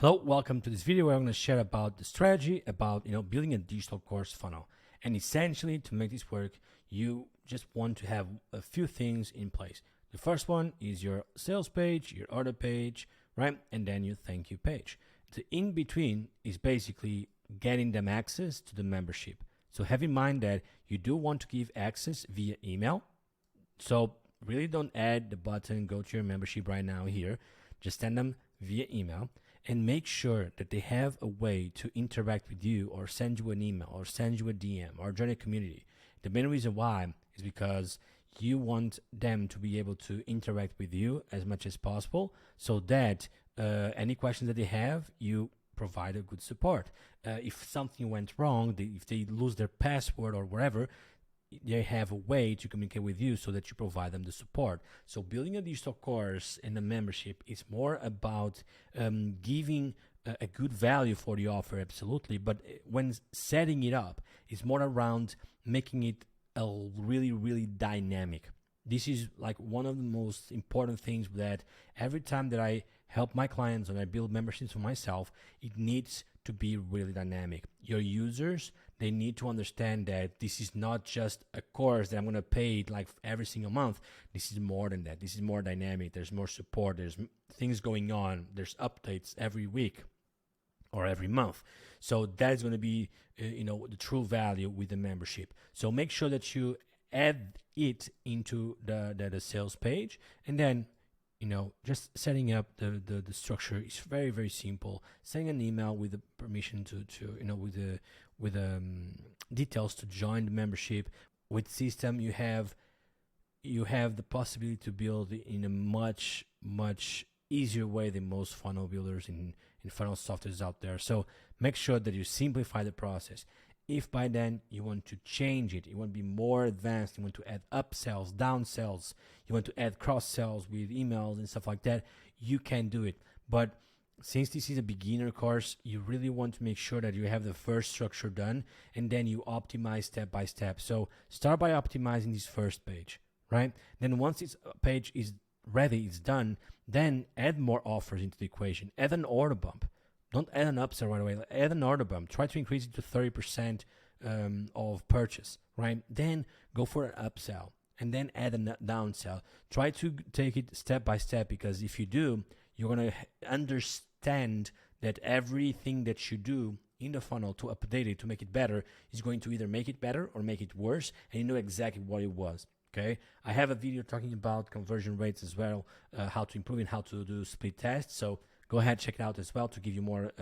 Hello, welcome to this video where I'm going to share about the strategy about building a digital course funnel. And essentially, to make this work, you just want to have a few things in place. The first one is your sales page, your order page, right? And then your thank you page. The in between is basically getting them access to the membership. So have in mind that you do want to give access via email. So really don't add the button, go to your membership right now here. Just send them via email. And make sure that they have a way to interact with you or send you an email or send you a DM or join a community. The main reason why is because you want them to be able to interact with you as much as possible so that any questions that they have, you provide a good support. If something went wrong, if they lose their password or whatever, they have a way to communicate with you so that you provide them the support. So building a digital course and a membership is more about giving a good value for the offer, absolutely. But when setting it up, it's more around making it a really, really dynamic. This is like one of the most important things that every time that I help my clients and I build memberships for myself, it needs to be really dynamic. Your users, they need to understand that this is not just a course that I'm going to pay like every single month. This is more than that. This is more dynamic. There's more support. There's things going on. There's updates every week or every month. So that's going to be, the true value with the membership. So make sure that you add it into the sales page, and then just setting up the structure is very, very simple. Sending an email with the permission to with details to join the membership. With system, you have the possibility to build in a much easier way than most funnel builders in funnel softwares out there. So make sure that you simplify the process. If by then you want to change it, you want to be more advanced, you want to add upsells, downsells, you want to add cross-sells with emails and stuff like that, you can do it. But since this is a beginner course, you really want to make sure that you have the first structure done and then you optimize step by step. So start by optimizing this first page, right? Then once this page is ready, it's done, then add more offers into the equation. Add an order bump. Don't add an upsell right away. Add an order bump. Try to increase it to 30% of purchase, right? Then go for an upsell and then add a downsell. Try to take it step by step, because if you do, you're going to understand that everything that you do in the funnel to update it, to make it better, is going to either make it better or make it worse, and you know exactly what it was. Okay, I have a video talking about conversion rates as well, how to improve and how to do split tests. So go ahead, check it out as well to give you more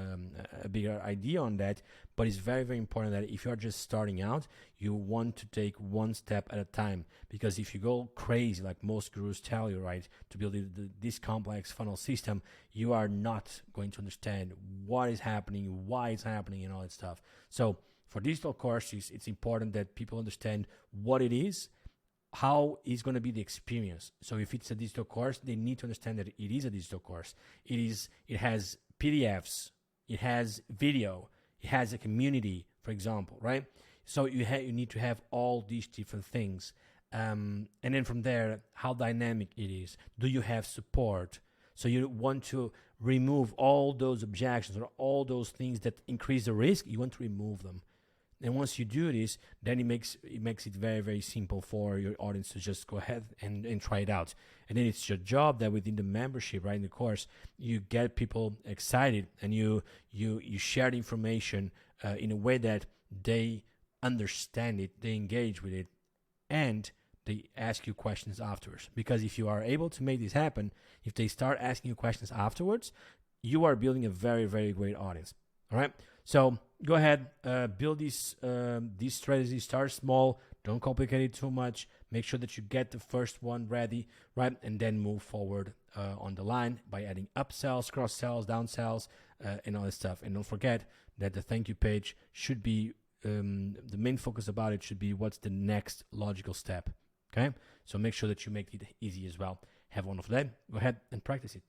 a bigger idea on that. But it's very, very important that if you're just starting out, you want to take one step at a time. Because if you go crazy, like most gurus tell you, right, to build this complex funnel system, you are not going to understand what is happening, why it's happening, and all that stuff. So for digital courses, it's important that people understand what it is, how is going to be the experience. So if it's a digital course, they need to understand that it is a digital course. It has PDFs, it has video, it has a community, for example, right? So you need to have all these different things. And then from there, how dynamic it is. Do you have support? So you want to remove all those objections or all those things that increase the risk. You want to remove them. And once you do this, then it makes it very, very simple for your audience to just go ahead and try it out. And then it's your job that within the membership, right, in the course, you get people excited and you share the information in a way that they understand it, they engage with it, and they ask you questions afterwards. Because if you are able to make this happen, if they start asking you questions afterwards, you are building a very, very great audience. All right. So go ahead, build this strategy. Start small. Don't complicate it too much. Make sure that you get the first one ready, right? And then move forward on the line by adding upsells, cross-sells, downsells, and all that stuff. And don't forget that the thank you page should be, the main focus about it should be what's the next logical step, okay? So make sure that you make it easy as well. Have one of them. Go ahead and practice it.